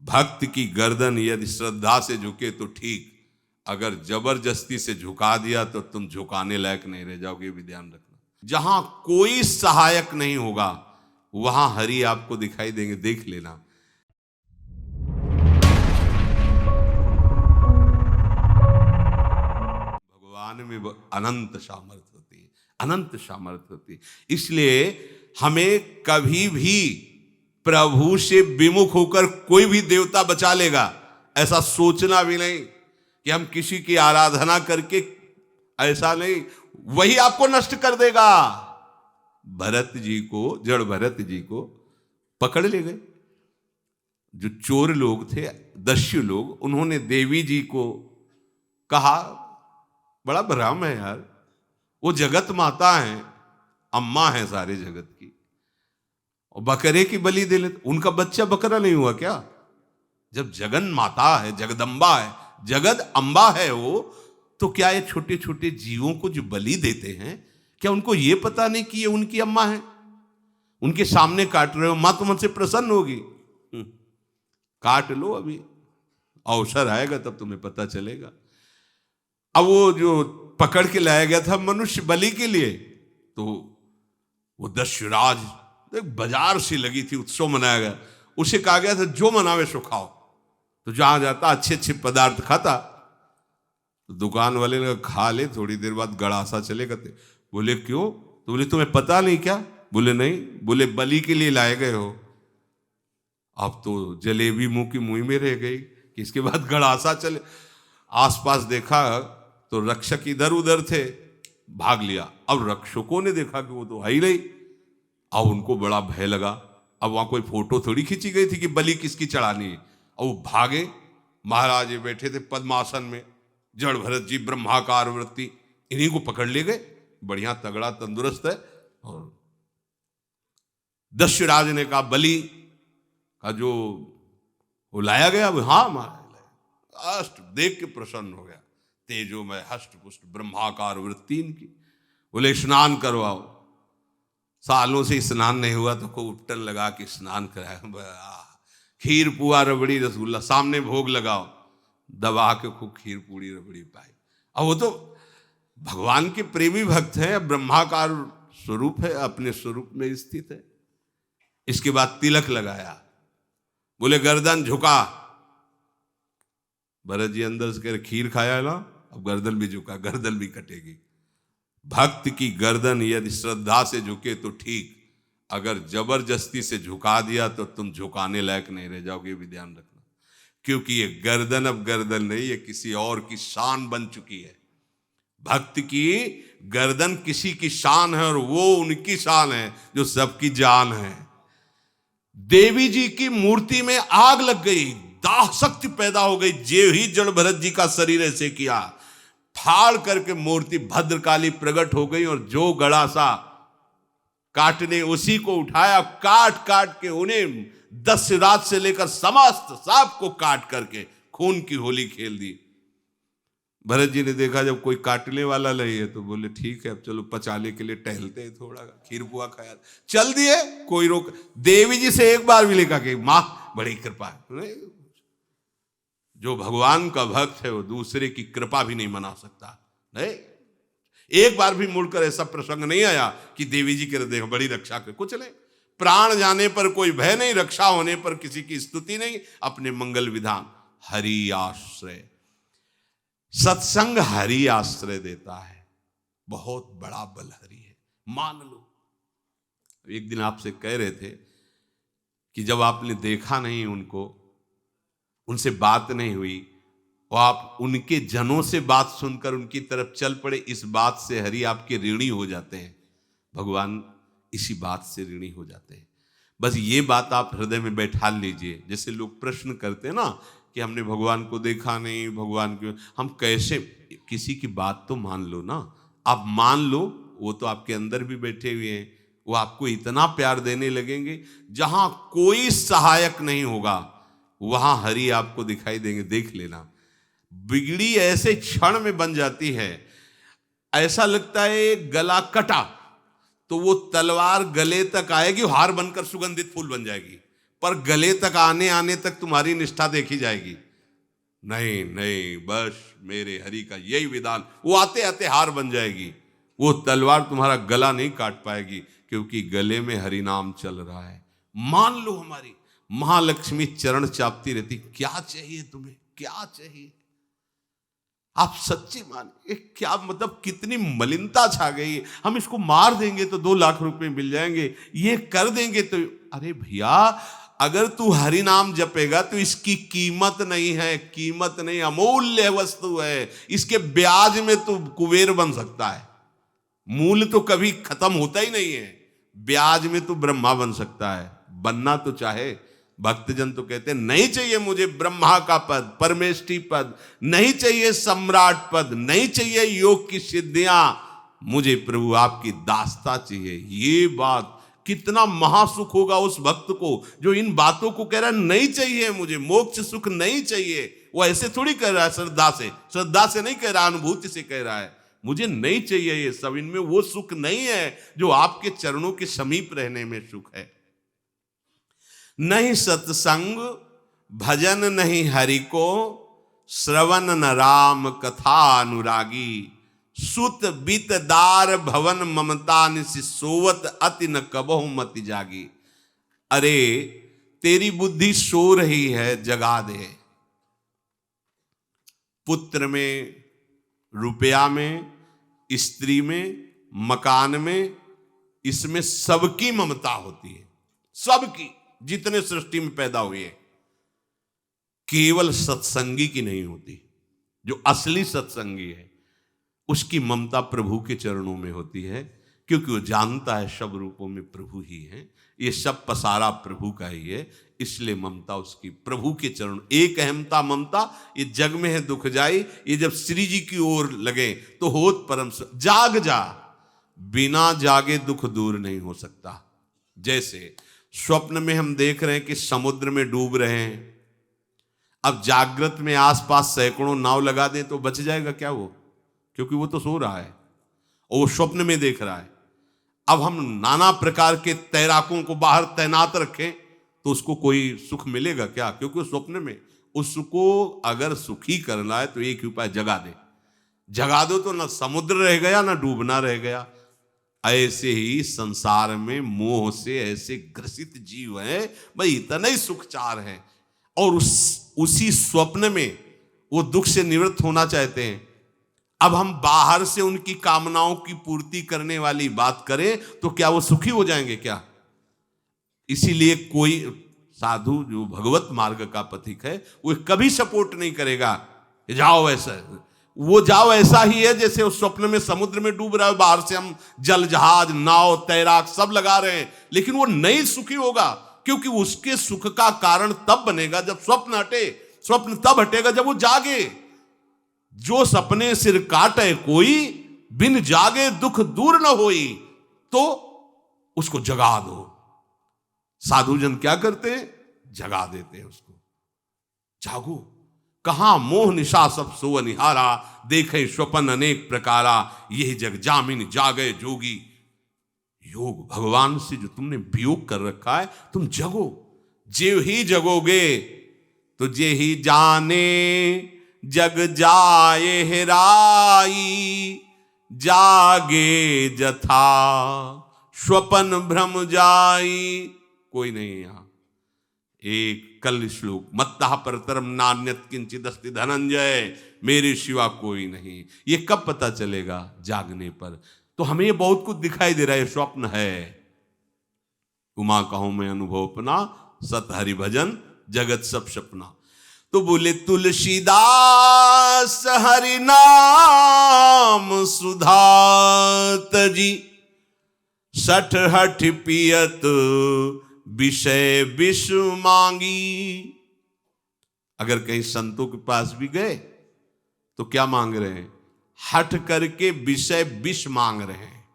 भक्त की गर्दन यदि श्रद्धा से झुके तो ठीक, अगर जबरदस्ती से झुका दिया तो तुम झुकाने लायक नहीं रह जाओगे, ये भी ध्यान रखना। जहां कोई सहायक नहीं होगा वहां हरि आपको दिखाई देंगे, देख लेना। भगवान में अनंत सामर्थ्य होती है, अनंत सामर्थ्य होती है। इसलिए हमें कभी भी प्रभु से विमुख होकर कोई भी देवता बचा लेगा ऐसा सोचना भी नहीं कि हम किसी की आराधना करके, ऐसा नहीं, वही आपको नष्ट कर देगा। भरत जी को, जड़ भरत जी को पकड़ ले गए जो चोर लोग थे, दस्यु लोग। उन्होंने देवी जी को कहा, बड़ा भ्रम है यार, वो जगत माता है, अम्मा है सारे जगत की, और बकरे की बलि दे लेते। उनका बच्चा बकरा नहीं हुआ क्या? जब जगन माता है, जगदम्बा है, जगद अम्बा है वो, तो क्या ये छोटे छोटे जीवों को जो बलि देते हैं, क्या उनको ये पता नहीं कि ये उनकी अम्मा है? उनके सामने काट रहे हो, मां तो मुझसे प्रसन्न होगी। काट लो, अभी अवसर आएगा तब तुम्हें पता चलेगा। अब वो जो पकड़ के लाया गया था मनुष्य बलि के लिए, तो वो दस्युराज, एक बाजार सी लगी थी, उत्सव मनाया गया, उसे कहा गया था जो मनावे सो खाओ। तो जहां जाता अच्छे अच्छे पदार्थ खाता। तो दुकान वाले ने खा ले, थोड़ी देर बाद गड़ासा चले गए। बोले क्यों? तो बोले तुम्हें पता नहीं क्या? बोले नहीं। बोले बलि के लिए लाए गए हो। अब तो जलेबी मुंह की मुंह में रह गई कि इसके बाद गड़ासा चले। आसपास देखा तो रक्षक इधर उधर थे, भाग लिया। अब रक्षकों ने देखा कि वो तो है ही नहीं। अब उनको बड़ा भय लगा। अब वहां कोई फोटो थोड़ी खींची गई थी कि बलि किसकी चढ़ानी है। अब वो भागे। महाराज ये बैठे थे पद्मासन में, जड़ भरत जी ब्रह्माकार वृत्ति, इन्हीं को पकड़ ले गए। बढ़िया तगड़ा तंदुरुस्त है। और दस्युराज ने कहा बलि का जो वो लाया गया, वो हाँ महाराज, अष्ट देख के प्रसन्न हो गया। तेजो में हष्ट पुष्ट ब्रह्माकार वृत्ति इनकी। बोले स्नान करवाओ। सालों से स्नान नहीं हुआ तो को उपटन लगा के स्नान कराया। खीर पुआ रबड़ी रसगुल्ला सामने भोग लगाओ, दबा के खूब खीर पूरी रबड़ी पाई। अब वो तो भगवान के प्रेमी भक्त हैं, ब्रह्माकार स्वरूप है, अपने स्वरूप में स्थित है। इसके बाद तिलक लगाया। बोले गर्दन झुका। भरत जी अंदर से कह रहे खीर खाया ना, अब गर्दन भी झुका, गर्दन भी कटेगी। भक्त की गर्दन यदि श्रद्धा से झुके तो ठीक, अगर जबरदस्ती से झुका दिया तो तुम झुकाने लायक नहीं रह जाओगे, भी ध्यान रखना। क्योंकि ये गर्दन अब गर्दन नहीं, ये किसी और की शान बन चुकी है। भक्त की गर्दन किसी की शान है, और वो उनकी शान है जो सबकी जान है। देवी जी की मूर्ति में आग लग गई, दाह शक्ति पैदा हो गई। जे ही जड़ भरत जी का शरीर ऐसे किया, फाड़ करके मूर्ति भद्रकाली प्रकट हो गई। और जो गड़ासा काटने, उसी को उठाया, काट काट के उन्हें दस्युराज से लेकर समस्त सांप को काट करके खून की होली खेल दी। भरत जी ने देखा जब कोई काटने वाला नहीं है, तो बोले ठीक है अब चलो पचाने के लिए टहलते हैं, थोड़ा खीर पुआ खाया, चल दिए, कोई रोक। देवी जी से एक बार भी लिखा कि मां बड़ी कृपा है। जो भगवान का भक्त है वो दूसरे की कृपा भी नहीं मना सकता। नहीं, एक बार भी मुड़कर ऐसा प्रसंग नहीं आया कि देवी जी के देख बड़ी रक्षा कर, कुछ नहीं। प्राण जाने पर कोई भय नहीं, रक्षा होने पर किसी की स्तुति नहीं, अपने मंगल विधान। हरि आश्रय, सत्संग हरि आश्रय देता है, बहुत बड़ा बल हरि है, मान लो। एक दिन आपसे कह रहे थे कि जब आपने देखा नहीं उनको, उनसे बात नहीं हुई, और आप उनके जनों से बात सुनकर उनकी तरफ चल पड़े, इस बात से हरि आपके ऋणी हो जाते हैं। भगवान इसी बात से ऋणी हो जाते हैं। बस ये बात आप हृदय में बैठा लीजिए। जैसे लोग प्रश्न करते हैं ना कि हमने भगवान को देखा नहीं, भगवान क्यों, हम कैसे, किसी की बात तो मान लो ना। आप मान लो, वो तो आपके अंदर भी बैठे हुए हैं, वो आपको इतना प्यार देने लगेंगे। जहां कोई सहायक नहीं होगा वहां हरि आपको दिखाई देंगे, देख लेना। बिगड़ी ऐसे क्षण में बन जाती है, ऐसा लगता है गला कटा तो वो तलवार गले तक आएगी, हार बनकर सुगंधित फूल बन जाएगी। पर गले तक आने आने तक तुम्हारी निष्ठा देखी जाएगी। नहीं नहीं, बस मेरे हरि का यही विधान, वो आते आते हार बन जाएगी। वो तलवार तुम्हारा गला नहीं काट पाएगी, क्योंकि गले में हरि नाम चल रहा है। मान लो हमारी महालक्ष्मी चरण चापती रहती, क्या चाहिए तुम्हें, क्या चाहिए। आप सच्ची माने, क्या मतलब कितनी मलिनता छा गई है। हम इसको मार देंगे तो 2 लाख रुपए मिल जाएंगे, ये कर देंगे तो। अरे भैया, अगर तू हरि नाम जपेगा तो इसकी कीमत नहीं है, कीमत नहीं, अमूल्य वस्तु है। इसके ब्याज में तू कुबेर बन सकता है। मूल तो कभी खत्म होता ही नहीं है, ब्याज में तू ब्रह्मा बन सकता है। बनना तो चाहे। भक्तजन तो कहते हैं नहीं चाहिए मुझे ब्रह्मा का पद, परमेष्ठी पद, नहीं चाहिए सम्राट पद, नहीं चाहिए योग की सिद्धियां, मुझे प्रभु आपकी दास्ता चाहिए। ये बात, कितना महासुख होगा उस भक्त को जो इन बातों को कह रहा है नहीं चाहिए मुझे, मोक्ष सुख नहीं चाहिए। वो ऐसे थोड़ी कह रहा है, श्रद्धा से नहीं कह रहा, अनुभूति से कह रहा है, मुझे नहीं चाहिए ये सब, इनमें वो सुख नहीं है जो आपके चरणों के समीप रहने में सुख है। नहीं सत्संग भजन नहीं हरि को, श्रवण न राम कथा अनुरागी। सुत बीत दार भवन ममता निसि सोवत अति न कबहु मति जागी। अरे तेरी बुद्धि सो रही है, जगा दे। पुत्र में, रुपया में, स्त्री में, मकान में, इसमें सबकी ममता होती है, सबकी, जितने सृष्टि में पैदा हुए। केवल सत्संगी की नहीं होती। जो असली सत्संगी है उसकी ममता प्रभु के चरणों में होती है, क्योंकि वो जानता है सब रूपों में प्रभु ही है, ये सब पसारा प्रभु का ही है, इसलिए ममता उसकी प्रभु के चरण। एक अहमता ममता ये जग में है दुख जाई, ये जब श्री जी की ओर लगे तो होत परम। जाग जा, बिना जागे दुख दूर नहीं हो सकता। जैसे स्वप्न में हम देख रहे हैं कि समुद्र में डूब रहे हैं, अब जागृत में आसपास सैकड़ों नाव लगा दें तो बच जाएगा क्या वो? क्योंकि वो तो सो रहा है और वो स्वप्न में देख रहा है। अब हम नाना प्रकार के तैराकों को बाहर तैनात रखें तो उसको कोई सुख मिलेगा क्या? क्योंकि स्वप्न में उसको अगर सुखी करना है तो एक ही उपाय, जगा दे। जगा दो तो ना समुद्र रह गया ना डूबना रह गया। ऐसे ही संसार में मोह से ऐसे ग्रसित जीव है, भाई इतना ही सुखचार है, और उसी स्वप्न में वो दुख से निवृत्त होना चाहते हैं। अब हम बाहर से उनकी कामनाओं की पूर्ति करने वाली बात करें तो क्या वो सुखी हो जाएंगे क्या? इसीलिए कोई साधु जो भगवत मार्ग का पथिक है वो कभी सपोर्ट नहीं करेगा जाओ ऐसा, वो जाओ ऐसा ही है जैसे उस स्वप्न में समुद्र में डूब रहा है, बाहर से हम जल जहाज नाव तैराक सब लगा रहे हैं, लेकिन वो नहीं सुखी होगा, क्योंकि उसके सुख का कारण तब बनेगा जब स्वप्न हटे। स्वप्न तब हटेगा जब वो जागे। जो सपने सिर काटे कोई, बिन जागे दुख दूर न होई, तो उसको जगा दो। साधुजन क्या करते हैं? जगा देते हैं उसको। जागो, कहां मोह निशा सब सो अनिहारा, देखे स्वपन अनेक प्रकारा, यही जग जामिन जागे जोगी। योग भगवान से जो तुमने वियोग कर रखा है, तुम जगो। जे ही जगोगे तो जे ही जाने जग जाए हेराई, जागे जथा स्वपन भ्रम जाई। कोई नहीं यहां। एक कल श्लोक, मत्तः परतरम नान्यत किंचित अस्ति धनंजय, मेरे सिवा कोई नहीं। ये कब पता चलेगा? जागने पर। तो हमें ये बहुत कुछ दिखाई दे रहा है, स्वप्न है। उमा कहूं मैं अनुभव अपना, सत हरि भजन जगत सब सपना। तो बोले तुलसीदास हरि नाम सुधा तजी, सठ हठ पियत विषय विष मांगी। अगर कहीं संतों के पास भी गए तो क्या मांग रहे हैं? हठ करके विषय विष मांग रहे हैं।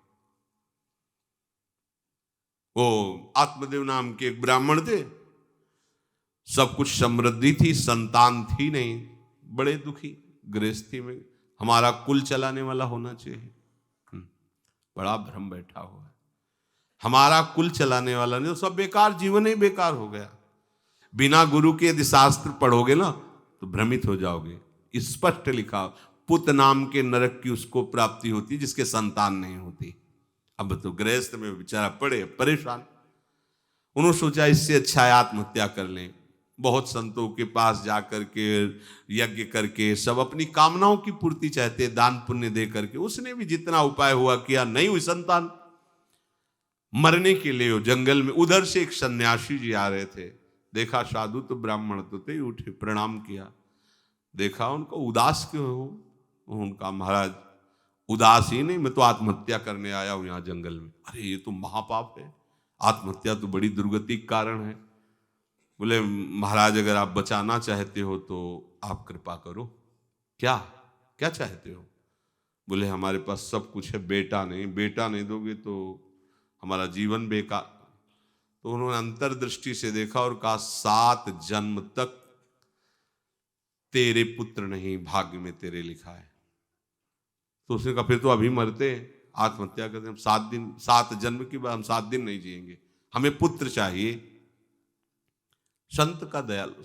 वो आत्मदेव नाम के एक ब्राह्मण थे, सब कुछ समृद्धि थी, संतान थी नहीं, बड़े दुखी गृहस्थी में। हमारा कुल चलाने वाला होना चाहिए, बड़ा भ्रम बैठा हुआ है। हमारा कुल चलाने वाला नहीं तो सब बेकार, जीवन ही बेकार हो गया। बिना गुरु के यदि शास्त्र पढ़ोगे ना तो भ्रमित हो जाओगे। स्पष्ट लिखा, पुत नाम के नरक की उसको प्राप्ति होती जिसके संतान नहीं होती। अब तो गृहस्थ में बेचारा पड़े परेशान, उन्होंने सोचा इससे अच्छा है आत्महत्या कर लें। बहुत संतों के पास जाकर के यज्ञ करके सब अपनी कामनाओं की पूर्ति चाहते, दान पुण्य दे करके। उसने भी जितना उपाय हुआ किया, नहीं हुई संतान। मरने के लिए जंगल में उधर से एक सन्यासी जी आ रहे थे, देखा साधु तो ब्राह्मण तो थे, उठे प्रणाम किया, देखा उनको उदास क्यों हो। उनका महाराज उदास ही नहीं, मैं तो आत्महत्या करने आया हूं यहां जंगल में। अरे ये तो महापाप है, आत्महत्या तो बड़ी दुर्गति का कारण है। बोले महाराज अगर आप बचाना चाहते हो तो आप कृपा करो। क्या क्या चाहते हो? बोले हमारे पास सब कुछ है, बेटा नहीं दोगे तो हमारा जीवन बेकार। तो उन्होंने अंतर्दृष्टि से देखा और कहा 7 जन्म तक तेरे पुत्र नहीं भाग्य में तेरे लिखा है। तो उसने कहा फिर तो अभी मरते हैं, आत्महत्या करते, हम 7 जन्म की बात, हम 7 दिन नहीं जिएंगे, हमें पुत्र चाहिए। संत का दयालु।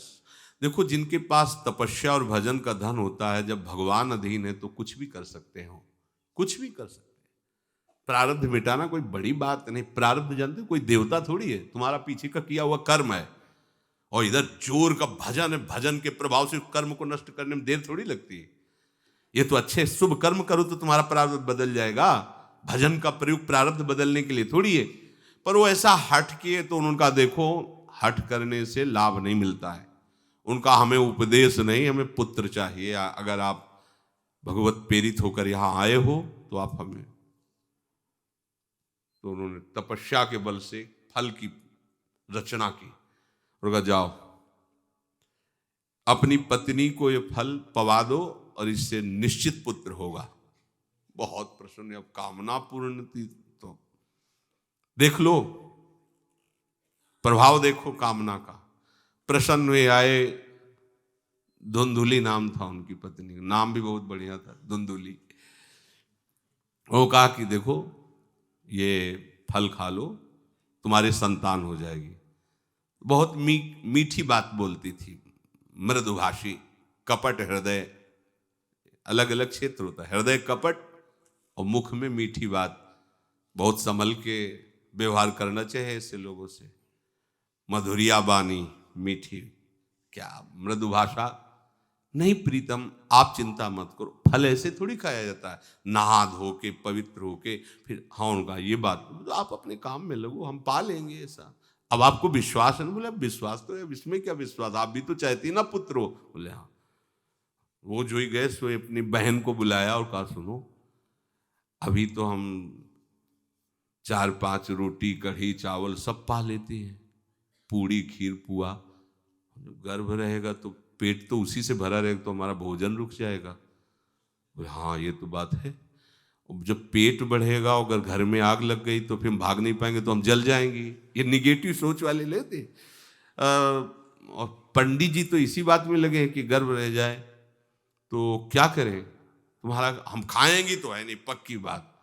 देखो जिनके पास तपस्या और भजन का धन होता है, जब भगवान अधीन है तो कुछ भी कर सकते हो, कुछ भी कर सकते हैं। प्रारब्ध मिटाना कोई बड़ी बात नहीं। प्रारब्ध जानते कोई देवता थोड़ी है, तुम्हारा पीछे का किया हुआ कर्म है। और इधर जोर का भजन है, भजन के प्रभाव से कर्म को नष्ट करने में देर थोड़ी लगती है। ये तो अच्छे शुभ कर्म करो तो तुम्हारा प्रारब्ध बदल जाएगा। भजन का प्रयोग प्रारब्ध बदलने के लिए थोड़ी है। पर वो ऐसा हट किए तो उनका देखो, हट करने से लाभ नहीं मिलता है। उनका हमें उपदेश नहीं, हमें पुत्र चाहिए। अगर आप भगवत प्रेरित होकर यहां आए हो तो आप हमें। तो उन्होंने तपस्या के बल से फल की रचना की और कहा जाओ अपनी पत्नी को ये फल पवा दो और इससे निश्चित पुत्र होगा। बहुत प्रसन्न, अब कामना पूर्ण थी तो देख लो, प्रभाव देखो कामना का। प्रसन्न हुए आए, धुंधुली नाम था उनकी पत्नी का, नाम भी बहुत बढ़िया था, धुंधुली। वो कहा कि देखो ये फल खा लो, तुम्हारे संतान हो जाएगी। बहुत मीठी बात बोलती थी, मृदुभाषी, कपट हृदय, अलग अलग क्षेत्र होता है, हृदय कपट और मुख में मीठी बात। बहुत संभल के व्यवहार करना चाहिए ऐसे लोगों से। मधुरिया बानी मीठी, क्या मृदु भाषा। नहीं प्रीतम आप चिंता मत करो, फल ऐसे थोड़ी खाया जाता है, नहा धो के पवित्र होके फिर। हाँ उनका ये बात, तो आप अपने काम में लगो, हम पा लेंगे ऐसा। अब आपको विश्वास है ना? बोले विश्वास तो है, इसमें क्या विश्वास, आप भी तो चाहती ना पुत्र हो। बोले हाँ। वो जो ही गए सो अपनी बहन को बुलाया और कहा सुनो, अभी तो हम 4-5 रोटी कढ़ी चावल सब पा लेते हैं, पूड़ी खीर पुआ। जब गर्भ रहेगा तो पेट तो उसी से भरा रहेगा, तो हमारा भोजन रुक जाएगा। बोले हाँ ये तो बात है। जब पेट बढ़ेगा और अगर घर में आग लग गई तो फिर हम भाग नहीं पाएंगे, तो हम जल जाएंगे। ये निगेटिव सोच वाले लेते। और पंडित जी तो इसी बात में लगे हैं कि गर्भ रह जाए तो क्या करें, तुम्हारा हम खाएंगे तो है नहीं पक्की बात,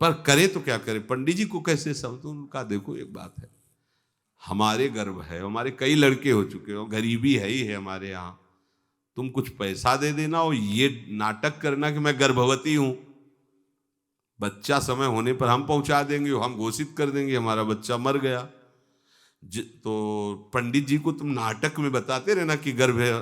पर करें तो क्या करें, पंडित जी को कैसे समझ। उनका देखो एक बात है, हमारे गर्भ है, हमारे कई लड़के हो चुके हो, गरीबी है ही है हमारे यहाँ, तुम कुछ पैसा दे देना और ये नाटक करना कि मैं गर्भवती हूं, बच्चा समय होने पर हम पहुंचा देंगे, हम घोषित कर देंगे हमारा बच्चा मर गया। तो पंडित जी को तुम नाटक में बताते रहना कि गर्भ है,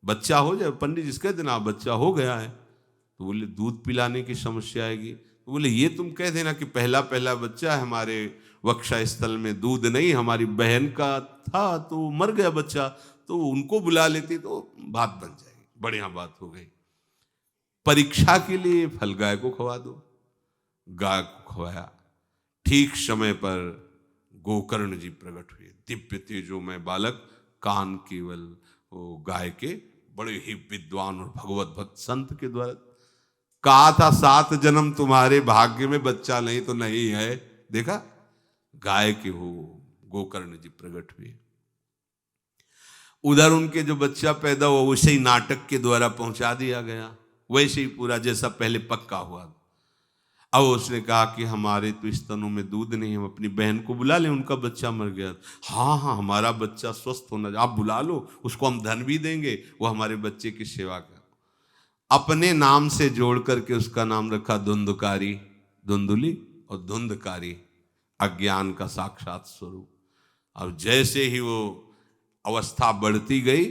बच्चा हो जाए, पंडित जी कह देना बच्चा हो गया है। तो बोले दूध पिलाने की समस्या आएगी। तो बोले ये तुम कह देना कि पहला पहला बच्चा है, हमारे वक्षा स्थल में दूध नहीं, हमारी बहन का था तो मर गया बच्चा, तो उनको बुला लेती तो बात बन जाएगी, बढ़िया बात हो गई। परीक्षा के लिए फल गाय को खवा दो, गाय को खवाया। ठीक समय पर गोकर्ण जी प्रकट हुए, दिव्य तेजोमय बालक, कान केवल वो गाय के, बड़े ही विद्वान और भगवत भक्त संत के द्वारा। कहा था 7 जन्म तुम्हारे भाग्य में, बच्चा नहीं तो नहीं है, देखा गाय के हो गोकर्ण जी प्रकट हुए। उधर उनके जो बच्चा पैदा हुआ वैसे ही नाटक के द्वारा पहुंचा दिया गया, वैसे ही पूरा जैसा पहले पक्का हुआ। अब उसने कहा कि हमारे तो स्तनों में दूध नहीं, हम अपनी बहन को बुला लें, उनका बच्चा मर गया। हाँ हाँ, हमारा बच्चा स्वस्थ होना, आप बुला लो, उसको हम धन भी देंगे, वो हमारे बच्चे की सेवा कर। अपने नाम से जोड़ करके उसका नाम रखा धुंधकारी, धुंधुली और धुंधकारी, अज्ञान का साक्षात स्वरूप। और जैसे ही वो अवस्था बढ़ती गई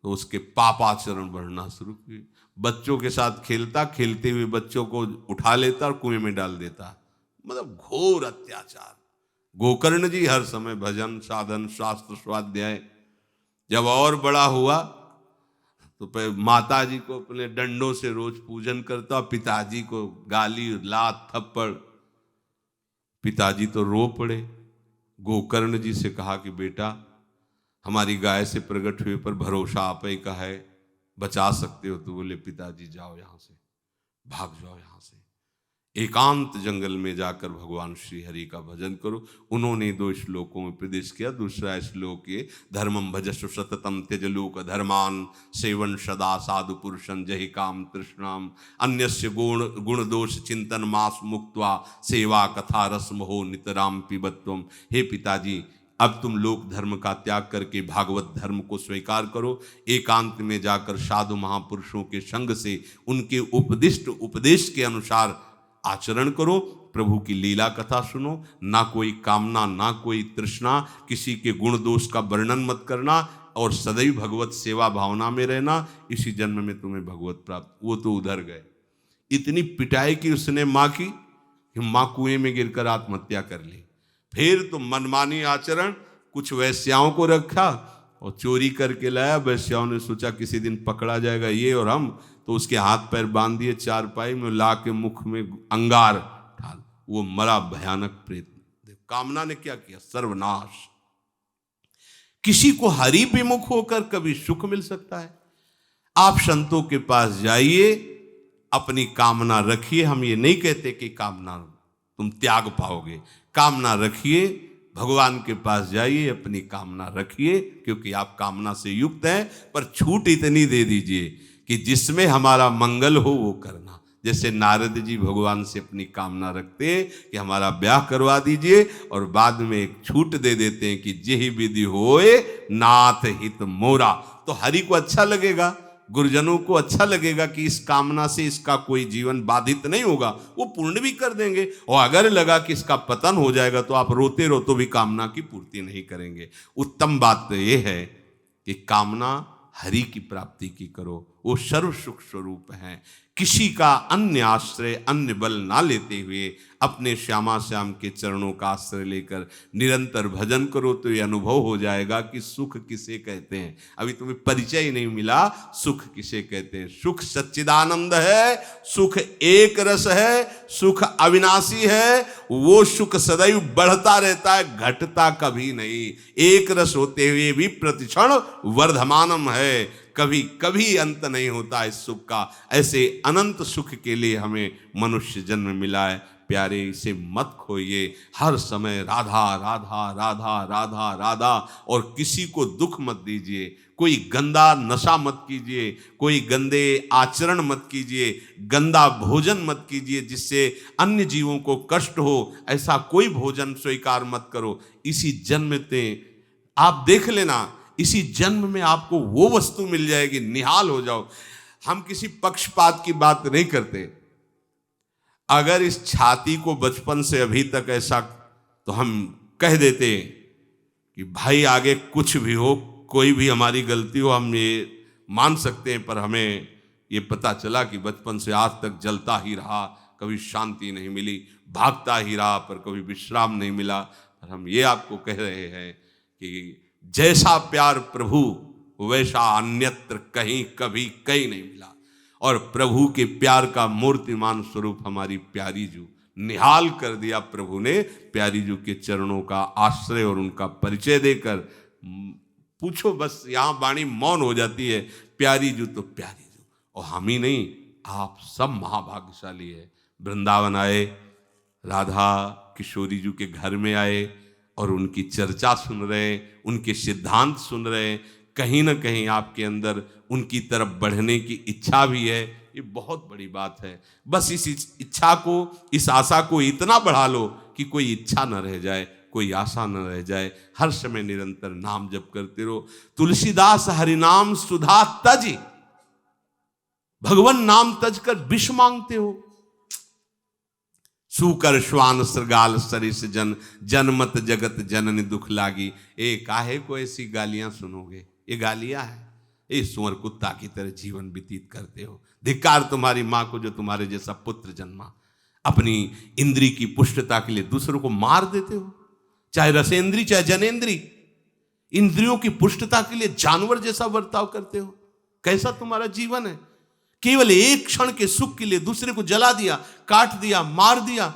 तो उसके पापाचरण बढ़ना शुरू किए। बच्चों के साथ खेलता, खेलते हुए बच्चों को उठा लेता और कुएं में डाल देता। मतलब घोर अत्याचार। गोकर्ण जी हर समय भजन साधन शास्त्र स्वाध्याय। जब और बड़ा हुआ तो माता जी को अपने डंडों से रोज पूजन करता, पिताजी को गाली लात थप्पड़। पिताजी तो रो पड़े। गोकर्ण जी से कहा कि बेटा, हमारी गाय से प्रकट हुए पर भरोसा आप ही का है, बचा सकते हो। तो बोले पिताजी जाओ यहां से, भाग जाओ यहां से, एकांत जंगल में जाकर भगवान श्री हरि का भजन करो। उन्होंने 2 श्लोकों में उपदेश किया। दूसरा श्लोक ये, धर्मम भजस्व सततम त्यज लोक धर्मान, सेवन सदा साधु पुरुषं जहि काम तृष्णाम, अन्यस्य गुण दोष चिंतन मास मुक्त्वा, सेवा कथा रस मोहो नितराम पिबत्वम। हे पिताजी, अब तुम लोक धर्म का त्याग करके भागवत धर्म को स्वीकार करो, एकांत में जाकर साधु महापुरुषों के संग से उनके उपदिष्ट उपदेश के अनुसार आचरण करो, प्रभु की लीला कथा सुनो, ना कोई कामना ना कोई तृष्णा, किसी के गुण दोष का वर्णन मत करना और सदैव भगवत सेवा भावना में रहना, इसी जन्म में तुम्हें भगवत प्राप्त। वो तो उधर गए। इतनी पिटाई की उसने माँ की कि माँ कुएं में गिरकर आत्महत्या कर ली। फिर तो मनमानी आचरण, कुछ वैश्याओं को रखा और चोरी करके लाया। वैश्याओं ने सोचा किसी दिन पकड़ा जाएगा ये और हम, तो उसके हाथ पैर बांध दिए चारपाई में, ला के मुख में अंगार डाल, वो मरा भयानक प्रेत। कामना ने क्या किया? सर्वनाश। किसी को हरि विमुख होकर कभी सुख मिल सकता है? आप संतों के पास जाइए, अपनी कामना रखिए। हम ये नहीं कहते कि कामना तुम त्याग पाओगे, कामना रखिए, भगवान के पास जाइए, अपनी कामना रखिए, क्योंकि आप कामना से युक्त हैं। पर छूट इतनी दे दीजिए कि जिसमें हमारा मंगल हो वो करना। जैसे नारद जी भगवान से अपनी कामना रखते हैं कि हमारा ब्याह करवा दीजिए, और बाद में एक छूट दे देते हैं कि जेहि विधि होए नाथ हित मोरा। तो हरि को अच्छा लगेगा, गुरुजनों को अच्छा लगेगा कि इस कामना से इसका कोई जीवन बाधित नहीं होगा, वो पूर्ण भी कर देंगे। और अगर लगा कि इसका पतन हो जाएगा तो आप रोते रोते भी कामना की पूर्ति नहीं करेंगे। उत्तम बात तो ये है कि कामना हरि की प्राप्ति की करो, वो सर्व सुख स्वरूप हैं। किसी का अन्य आश्रय अन्य बल ना लेते हुए अपने श्यामा श्याम के चरणों का आश्रय लेकर निरंतर भजन करो तो ये अनुभव हो जाएगा कि सुख किसे कहते हैं। अभी तुम्हें परिचय ही नहीं मिला, सुख किसे कहते हैं। सुख सच्चिदानंद है, सुख एक रस है, सुख अविनाशी है। वो सुख सदैव बढ़ता रहता है, घटता कभी नहीं। एक रस होते हुए भी प्रतिक्षण वर्धमानम है, कभी कभी अंत नहीं होता इस सुख का। ऐसे अनंत सुख के लिए हमें मनुष्य जन्म मिला है। प्यारे, इसे मत खोइए। हर समय राधा राधा राधा राधा राधा, और किसी को दुख मत दीजिए। कोई गंदा नशा मत कीजिए, कोई गंदे आचरण मत कीजिए, गंदा भोजन मत कीजिए जिससे अन्य जीवों को कष्ट हो। ऐसा कोई भोजन स्वीकार मत करो। इसी जन्म में आप देख लेना, इसी जन्म में आपको वो वस्तु मिल जाएगी, निहाल हो जाओ। हम किसी पक्षपात की बात नहीं करते। अगर इस छाती को बचपन से अभी तक ऐसा, तो हम कह देते कि भाई आगे कुछ भी हो, कोई भी हमारी गलती हो, हम ये मान सकते हैं। पर हमें ये पता चला कि बचपन से आज तक जलता ही रहा, कभी शांति नहीं मिली, भागता ही रहा पर कभी विश्राम नहीं मिला। पर हम ये आपको कह रहे हैं कि जैसा प्यार प्रभु वैसा अन्यत्र कहीं कभी कहीं नहीं मिला। और प्रभु के प्यार का मूर्तिमान स्वरूप हमारी प्यारी जू, निहाल कर दिया प्रभु ने प्यारी जू के चरणों का आश्रय और उनका परिचय देकर। पूछो बस, यहाँ वाणी मौन हो जाती है। प्यारी जू तो प्यारी जू, और हम ही नहीं, आप सब महाभाग्यशाली है। वृंदावन आए, राधा किशोरी जू के घर में आए और उनकी चर्चा सुन रहे हैं, उनके सिद्धांत सुन रहे हैं। कहीं ना कहीं आपके अंदर उनकी तरफ बढ़ने की इच्छा भी है, ये बहुत बड़ी बात है। बस इस इच्छा को, इस आशा को इतना बढ़ा लो कि कोई इच्छा न रह जाए, कोई आशा न रह जाए। हर समय निरंतर नाम जप करते रहो। तुलसीदास हरिनाम सुधा तज, भगवान नाम तज कर विष मांगते हो। सूकर श्वान श्रृगाल सरिस जन, जनमत जगत जननी दुख लागी। ए काहे को ऐसी गालियां सुनोगे, ये गालियां है। ये सुअर कुत्ता की तरह जीवन व्यतीत करते हो। धिक्कार तुम्हारी मां को जो तुम्हारे जैसा पुत्र जन्मा। अपनी इंद्री की पुष्टता के लिए दूसरों को मार देते हो, चाहे रसेंद्री चाहे जनेंद्री। इंद्रियों की पुष्टता के लिए जानवर जैसा बर्ताव करते हो। कैसा तुम्हारा जीवन है। केवल एक क्षण के सुख के लिए दूसरे को जला दिया, काट दिया, मार दिया।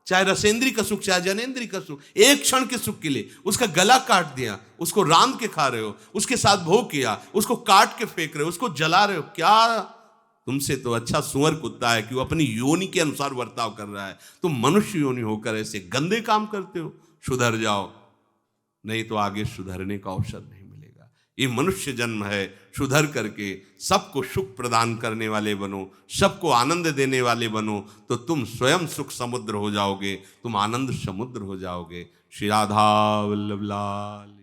चाहे रसेंद्री का सुख चाहे जनेंद्री का सुख, एक क्षण के सुख के लिए उसका गला काट दिया, उसको रांध के खा रहे हो, उसके साथ भोग किया, उसको काट के फेंक रहे हो, उसको जला रहे हो। क्या तुमसे तो अच्छा सुअर कुत्ता है कि वो अपनी योनि के अनुसार बर्ताव कर रहा है। तुम मनुष्य योनि होकर ऐसे गंदे काम करते हो। सुधर जाओ, नहीं तो आगे सुधरने का अवसर नहीं मिलेगा। ये मनुष्य जन्म है, सुधर करके सबको सुख प्रदान करने वाले बनो, सबको आनंद देने वाले बनो, तो तुम स्वयं सुख समुद्र हो जाओगे, तुम आनंद समुद्र हो जाओगे। श्री राधा वल्लभ लाल।